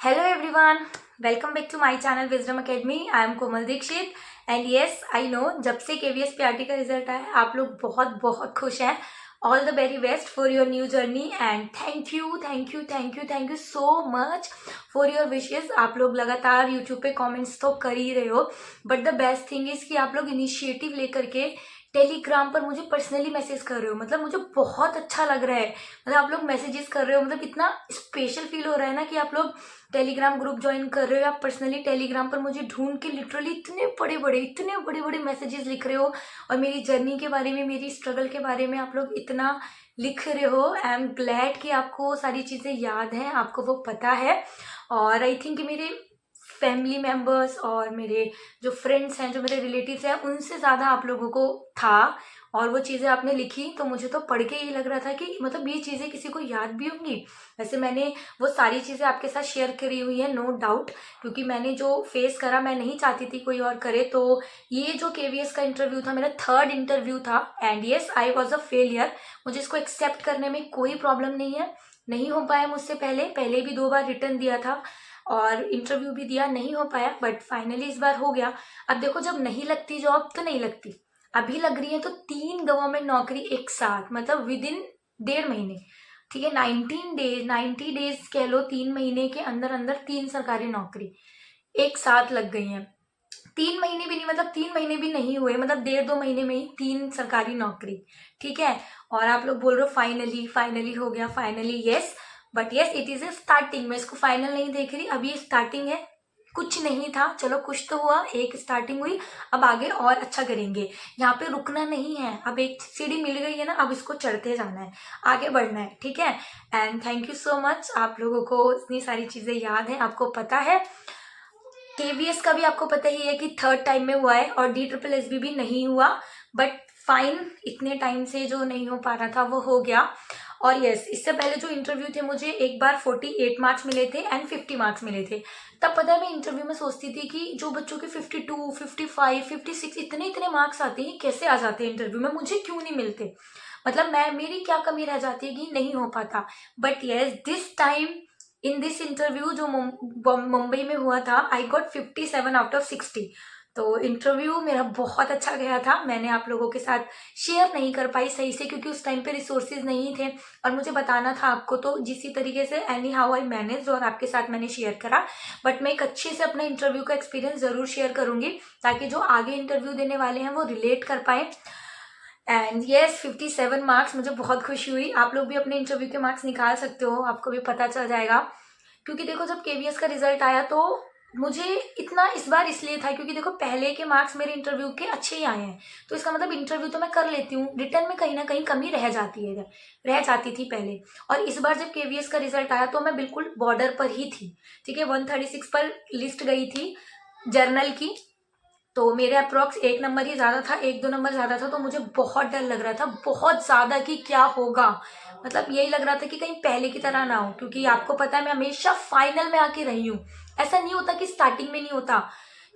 Hello everyone, welcome back to my channel Wisdom Academy. I am Komal Dikshit and yes, I know जब से KVS PRT का result आया आप लोग बहुत बहुत खुश हैं. All the very best for your new journey and thank you so much for your wishes. आप लोग लगातार यूट्यूब पे कमेंट्स तो कर ही रहे हो, but the best thing is कि आप लोग इनिशिएटिव लेकर के टेलीग्राम पर मुझे पर्सनली मैसेज कर रहे हो. मतलब मुझे बहुत अच्छा लग रहा है. मतलब आप लोग मैसेजेस कर रहे हो, मतलब इतना स्पेशल फील हो रहा है ना कि आप लोग टेलीग्राम ग्रुप ज्वाइन कर रहे हो. आप पर्सनली टेलीग्राम पर मुझे ढूंढ के लिटरली इतने बड़े बड़े मैसेजेस लिख रहे हो और मेरी जर्नी के बारे में, मेरी स्ट्रगल के बारे में आप लोग इतना लिख रहे हो. आई एम ग्लैड कि आपको सारी चीज़ें याद हैं, आपको वो पता है. और आई थिंक मेरे फैमिली मेम्बर्स और मेरे जो फ्रेंड्स हैं, जो मेरे रिलेटिव्स हैं, उनसे ज़्यादा आप लोगों को था और वो चीज़ें आपने लिखी तो मुझे तो पढ़ के ये लग रहा था कि मतलब ये चीज़ें किसी को याद भी होंगी. वैसे मैंने वो सारी चीज़ें आपके साथ शेयर करी हुई है, नो डाउट, क्योंकि मैंने जो फेस करा मैं नहीं चाहती थी कोई और करे. तो ये जो KVS का इंटरव्यू था मेरा 3rd इंटरव्यू था and yes I was a failure. मुझे इसको एक्सेप्ट करने में कोई प्रॉब्लम नहीं है. नहीं हो पाया मुझसे पहले भी 2 बार रिटर्न दिया था और इंटरव्यू भी दिया, नहीं हो पाया, बट फाइनली इस बार हो गया. अब देखो, जब नहीं लगती जॉब तो नहीं लगती, अभी लग रही है तो 3 गवर्नमेंट नौकरी एक साथ, मतलब विद इन 1.5 महीने. ठीक है, 90 डेज कह लो, 3 महीने के अंदर अंदर 3 सरकारी नौकरी एक साथ लग गई हैं. 3 महीने भी नहीं, मतलब 3 महीने भी नहीं हुए, मतलब 1.5-2 महीने में ही 3 सरकारी नौकरी. ठीक है, और आप लोग बोल रहे हो फाइनली हो गया. Finally yes, but yes it is a starting. मैं इसको फाइनल नहीं देख रही, अभी स्टार्टिंग है. कुछ नहीं था, चलो कुछ तो हुआ, एक स्टार्टिंग हुई. अब आगे और अच्छा करेंगे. यहाँ पे रुकना नहीं है. अब एक सीढ़ी मिल गई है ना, अब इसको चढ़ते जाना है, आगे बढ़ना है. ठीक है, and thank you so much. आप लोगों को इतनी सारी चीज़ें याद हैं, आपको पता है. KVS का भी आपको पता ही है कि 3rd टाइम में हुआ है और DSSB भी नहीं हुआ, बट फाइन, इतने टाइम से जो नहीं हो पा रहा था वो हो गया. और यस, इससे पहले जो इंटरव्यू थे मुझे एक बार 48 मार्क्स मिले थे एंड 50 मार्क्स मिले थे. तब पता है मैं इंटरव्यू में सोचती थी कि जो बच्चों के 52, 55, 56 इतने मार्क्स आते हैं, कैसे आ जाते हैं इंटरव्यू में, मुझे क्यों नहीं मिलते. मतलब मेरी क्या कमी रह जाती है कि नहीं हो पाता. But yes, this time in this interview जो मुंबई में हुआ था, आई गॉट 57 आउट ऑफ 60. तो इंटरव्यू मेरा बहुत अच्छा गया था. मैंने आप लोगों के साथ शेयर नहीं कर पाई सही से क्योंकि उस टाइम पे रिसोर्सेज नहीं थे और मुझे बताना था आपको, तो जिसी तरीके से एनी हाउ आई मैनेज और आपके साथ मैंने शेयर करा. बट मैं एक अच्छे से अपना इंटरव्यू का एक्सपीरियंस ज़रूर शेयर करूंगी ताकि जो आगे इंटरव्यू देने वाले हैं वो रिलेट कर पाए. एंड येस, 57 मार्क्स, मुझे बहुत खुशी हुई. आप लोग भी अपने इंटरव्यू के मार्क्स निकाल सकते हो, आपको भी पता चल जाएगा. क्योंकि देखो, जब KVS का रिजल्ट आया तो मुझे इतना इस बार इसलिए था क्योंकि देखो पहले के मार्क्स मेरे इंटरव्यू के अच्छे ही आए हैं, तो इसका मतलब इंटरव्यू तो मैं कर लेती हूँ, रिटर्न में कहीं ना कहीं कमी रह जाती थी पहले. और इस बार जब KVS का रिजल्ट आया तो मैं बिल्कुल बॉर्डर पर ही थी. ठीक है, 136 पर लिस्ट गई थी जर्नल की, तो मेरे अप्रॉक्स 1 नंबर ही ज़्यादा था, 1-2 नंबर ज़्यादा था. तो मुझे बहुत डर लग रहा था, बहुत ज़्यादा, कि क्या होगा. मतलब यही लग रहा था कि कहीं पहले की तरह ना हो, क्योंकि आपको पता है मैं हमेशा फाइनल में आके रही हूँ. ऐसा नहीं होता कि स्टार्टिंग में नहीं होता.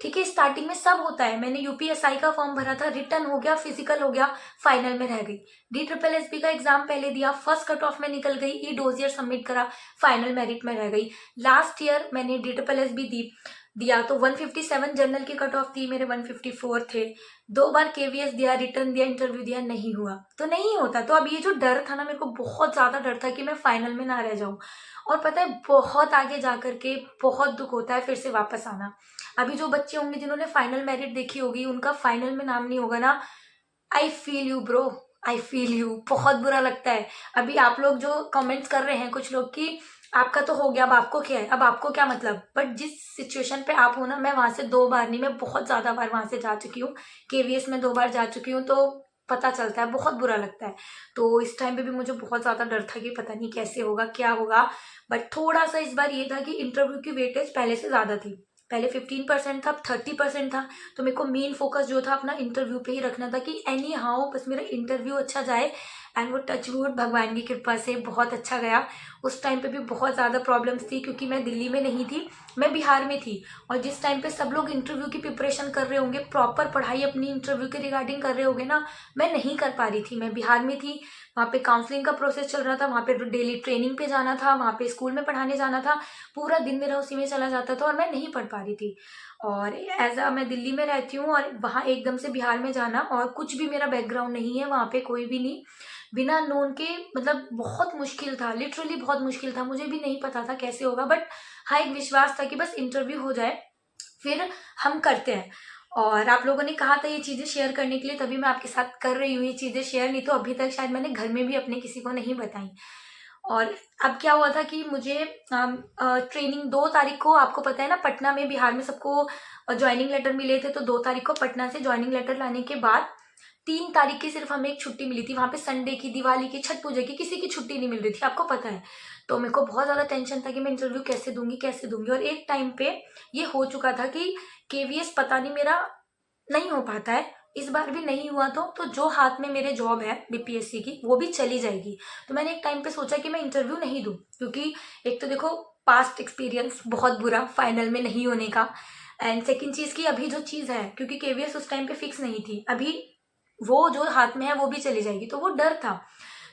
ठीक है, स्टार्टिंग में सब होता है. मैंने UPSI का फॉर्म भरा था, रिटर्न हो गया, फिजिकल हो गया, फाइनल में रह गई. DSSB का एग्जाम पहले दिया, फर्स्ट कट ऑफ में निकल गई, डोजियर सबमिट करा, फाइनल मेरिट में रह गई. लास्ट ईयर मैंने DSSB दिया तो 157 जनरल की कट ऑफ थी, मेरे 154 थे. 2 बार KVS दिया, रिटर्न दिया, इंटरव्यू दिया, नहीं हुआ तो नहीं होता. तो अब ये जो डर था ना, मेरे को बहुत ज़्यादा डर था कि मैं फाइनल में ना रह जाऊं. और पता है, बहुत आगे जा करके बहुत दुख होता है फिर से वापस आना. अभी जो बच्चे होंगे जिन्होंने फाइनल मेरिट देखी होगी, उनका फाइनल में नाम नहीं होगा ना, I feel you bro, I feel you. बहुत बुरा लगता है. अभी आप लोग जो कमेंट्स कर रहे हैं कुछ लोग कि आपका तो हो गया, अब आपको क्या है, अब आपको क्या मतलब, बट जिस सिचुएशन पे आप हो ना, मैं वहां से 2 बार नहीं, मैं बहुत ज्यादा बार वहां से जा चुकी हूँ. KVS में 2 बार जा चुकी हूँ, तो पता चलता है, बहुत बुरा लगता है. तो इस टाइम पे भी मुझे बहुत ज्यादा डर था कि पता नहीं कैसे होगा, क्या होगा. बट थोड़ा सा इस बार ये था कि इंटरव्यू की वेटेज पहले से ज्यादा थी. पहले 15% था, अब 30% था. तो मेरे को मेन फोकस जो था अपना इंटरव्यू पे ही रखना था कि एनी हाउ बस मेरा इंटरव्यू अच्छा जाए. एंड वो टच वुड भगवान की कृपा से बहुत अच्छा गया. उस टाइम पे भी बहुत ज़्यादा प्रॉब्लम्स थी, क्योंकि मैं दिल्ली में नहीं थी, मैं बिहार में थी। और जिस टाइम पे सब लोग इंटरव्यू की प्रिपरेशन कर रहे होंगे, प्रॉपर पढ़ाई अपनी इंटरव्यू के रिगार्डिंग कर रहे होंगे ना, मैं नहीं कर पा रही थी। मैं बिहार में थी, वहाँ पे काउंसलिंग का प्रोसेस चल रहा था, वहाँ पे डेली ट्रेनिंग पे जाना था, वहाँ पे स्कूल में पढ़ाने जाना था, पूरा दिन मेरा उसी में चला जाता था और मैं नहीं पढ़ पा रही थी। और एज अ मैं दिल्ली में रहती हूँ और वहाँ एकदम से बिहार में जाना, और कुछ भी मेरा बैकग्राउंड नहीं है वहाँ पे, कोई भी नहीं, बिना नोन के, मतलब बहुत मुश्किल था, लिटरली बहुत मुश्किल था। मुझे भी नहीं पता था कैसे होगा, बट हाँ एक विश्वास था कि बस इंटरव्यू हो जाए फिर हम करते हैं। और आप लोगों ने कहा था ये चीज़ें शेयर करने के लिए, तभी मैं आपके साथ कर रही हूँ ये चीज़ें शेयर, नहीं तो अभी तक शायद मैंने घर में भी अपने किसी को नहीं बताई। और अब क्या हुआ था कि मुझे ट्रेनिंग 2 तारीख को, आपको पता है ना पटना में, बिहार में सबको ज्वाइनिंग लेटर मिले थे, तो 2 तारीख को पटना से ज्वाइनिंग लेटर लाने के बाद 3 तारीख की सिर्फ हमें एक छुट्टी मिली थी। वहाँ पे संडे की, दिवाली की, छठ पूजा की किसी की छुट्टी नहीं मिल रही थी, आपको पता है। तो मेरे को बहुत ज़्यादा टेंशन था कि मैं इंटरव्यू कैसे दूंगी कैसे दूंगी। और एक टाइम पे ये हो चुका था कि केवीएस पता नहीं मेरा नहीं हो पाता है, इस बार भी नहीं हुआ तो जो हाथ में मेरे जॉब है बीपीएससी की वो भी चली जाएगी। तो मैंने एक टाइम पे सोचा कि मैं इंटरव्यू नहीं दूं, क्योंकि एक तो देखो पास्ट एक्सपीरियंस बहुत बुरा फाइनल में नहीं होने का, एंड सेकंड चीज़ की अभी जो चीज़ है, क्योंकि केवीएस उस टाइम पे फिक्स नहीं थी, अभी वो जो हाथ में है वो भी चली जाएगी, तो वो डर था।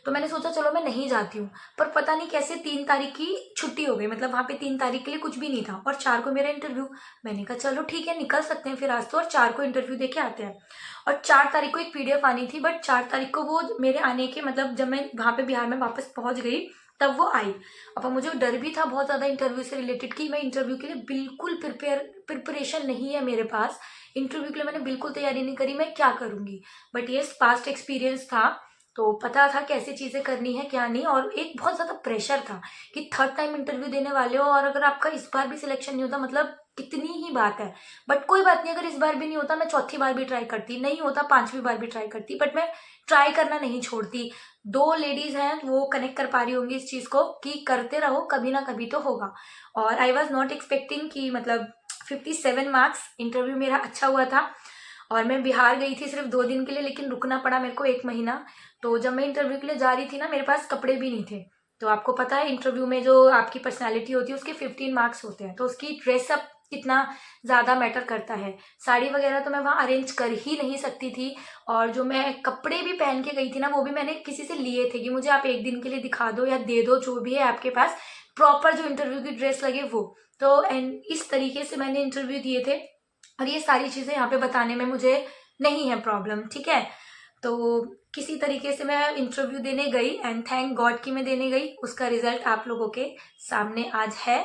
तो मैंने सोचा चलो मैं नहीं जाती हूँ। पर पता नहीं कैसे 3 तारीख की छुट्टी हो गई, मतलब वहाँ पे 3 तारीख के लिए कुछ भी नहीं था, और 4 को मेरा इंटरव्यू। मैंने कहा चलो ठीक है निकल सकते हैं फिर आज तो, और 4 को इंटरव्यू देके आते हैं। और 4 तारीख को एक पीडीएफ आनी थी, बट 4 तारीख को वो मेरे आने के, मतलब जब मैं वहाँ पे बिहार में वापस पहुँच गई तब वो आई। अब मुझे डर भी था बहुत ज़्यादा इंटरव्यू से रिलेटेड, कि मैं इंटरव्यू के लिए बिल्कुल प्रिपरेशन नहीं है मेरे पास, इंटरव्यू के लिए मैंने बिल्कुल तैयारी नहीं करी, मैं क्या करूँगी। बट ये पास्ट एक्सपीरियंस था, तो पता था कैसे चीज़ें करनी है क्या नहीं। और एक बहुत ज़्यादा प्रेशर था कि थर्ड टाइम इंटरव्यू देने वाले हो, और अगर आपका इस बार भी सिलेक्शन नहीं होता, मतलब कितनी ही बात है। बट कोई बात नहीं, अगर इस बार भी नहीं होता मैं चौथी बार भी ट्राई करती, नहीं होता 5वीं बार भी ट्राई करती, बट मैं ट्राई करना नहीं छोड़ती। 2 लेडीज हैं वो कनेक्ट कर पा रही होंगी इस चीज़ को, कि करते रहो, कभी ना कभी तो होगा। और आई वॉज नॉट एक्सपेक्टिंग कि मतलब 57 मार्क्स, इंटरव्यू मेरा अच्छा हुआ था। और मैं बिहार गई थी सिर्फ 2 दिन के लिए, लेकिन रुकना पड़ा मेरे को 1 महीना। तो जब मैं इंटरव्यू के लिए जा रही थी ना, मेरे पास कपड़े भी नहीं थे। तो आपको पता है इंटरव्यू में जो आपकी पर्सनैलिटी होती है उसके 15 मार्क्स होते हैं, तो उसकी ड्रेसअप कितना ज़्यादा मैटर करता है। साड़ी वगैरह तो मैं वहाँ अरेंज कर ही नहीं सकती थी, और जो मैं कपड़े भी पहन के गई थी ना, वो भी मैंने किसी से लिए थे कि मुझे आप 1 दिन के लिए दिखा दो या दे दो, जो भी है आपके पास प्रॉपर जो इंटरव्यू की ड्रेस लगे वो। तो एंड इस तरीके से मैंने इंटरव्यू दिए थे, और ये सारी चीज़ें यहाँ पे बताने में मुझे नहीं है प्रॉब्लम, ठीक है। तो किसी तरीके से मैं इंटरव्यू देने गई, एंड थैंक गॉड कि मैं देने गई। उसका रिजल्ट आप लोगों के सामने आज है।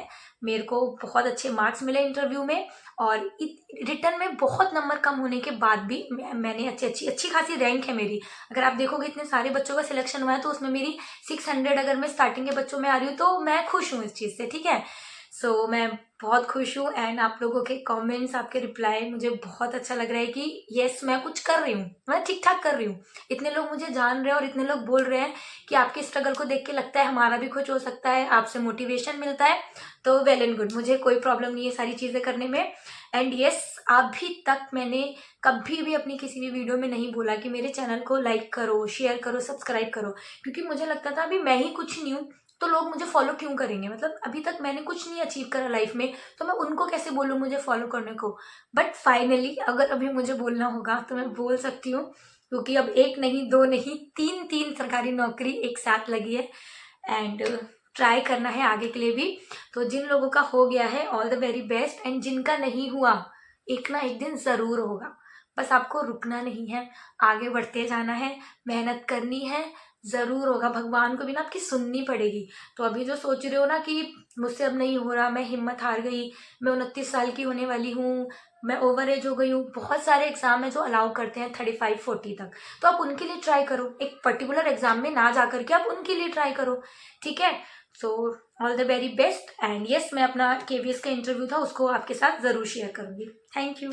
मेरे को बहुत अच्छे मार्क्स मिले इंटरव्यू में, और रिटर्न में बहुत नंबर कम होने के बाद भी मैंने अच्छी खासी रैंक है मेरी। अगर आप देखोगे इतने सारे बच्चों का सिलेक्शन हुआ है, तो उसमें मेरी 600 अगर मैं स्टार्टिंग के बच्चों में आ रही हूँ, तो मैं खुश हूँ इस चीज़ से, ठीक है। सो मैं बहुत खुश हूँ, एंड आप लोगों के कमेंट्स, आपके रिप्लाई मुझे बहुत अच्छा लग रहा है कि यस मैं कुछ कर रही हूँ, मैं ठीक ठाक कर रही हूँ। इतने लोग मुझे जान रहे हैं और इतने लोग बोल रहे हैं कि आपके स्ट्रगल को देख के लगता है हमारा भी कुछ हो सकता है, आपसे मोटिवेशन मिलता है, तो वेल एंड गुड, मुझे कोई प्रॉब्लम नहीं है सारी चीज़ें करने में। एंड यस, अभी तक मैंने कभी भी अपनी किसी भी वीडियो में नहीं बोला कि मेरे चैनल को लाइक करो, शेयर करो, सब्सक्राइब करो, क्योंकि मुझे लगता था अभी मैं ही कुछ नहीं हूँ तो लोग मुझे फॉलो क्यों करेंगे। मतलब अभी तक मैंने कुछ नहीं अचीव करा लाइफ में, तो मैं उनको कैसे बोलूँ मुझे फॉलो करने को। बट फाइनली अगर अभी मुझे बोलना होगा तो मैं बोल सकती हूँ, क्योंकि अब 1 नहीं 2 नहीं 3 सरकारी नौकरी एक साथ लगी है, एंड ट्राई करना है आगे के लिए भी। तो जिन लोगों का हो गया है all the very best, and जिनका नहीं हुआ एक ना एक दिन ज़रूर होगा। बस आपको रुकना नहीं है, आगे बढ़ते जाना है, मेहनत करनी है, ज़रूर होगा। भगवान को भी ना आपकी सुननी पड़ेगी। तो अभी जो सोच रहे हो ना कि मुझसे अब नहीं हो रहा, मैं हिम्मत हार गई, मैं 29 साल की होने वाली हूँ, मैं ओवर एज हो गई हूँ, बहुत सारे एग्जाम है जो अलाउ करते हैं 35-40 तक, तो आप उनके लिए ट्राई करो। एक पर्टिकुलर एग्जाम में ना जा करके आप उनके लिए ट्राई करो, ठीक है। So all the very best, and yes मैं अपना केवीएस का इंटरव्यू था उसको आपके साथ ज़रूर शेयर करूँगी। Thank you.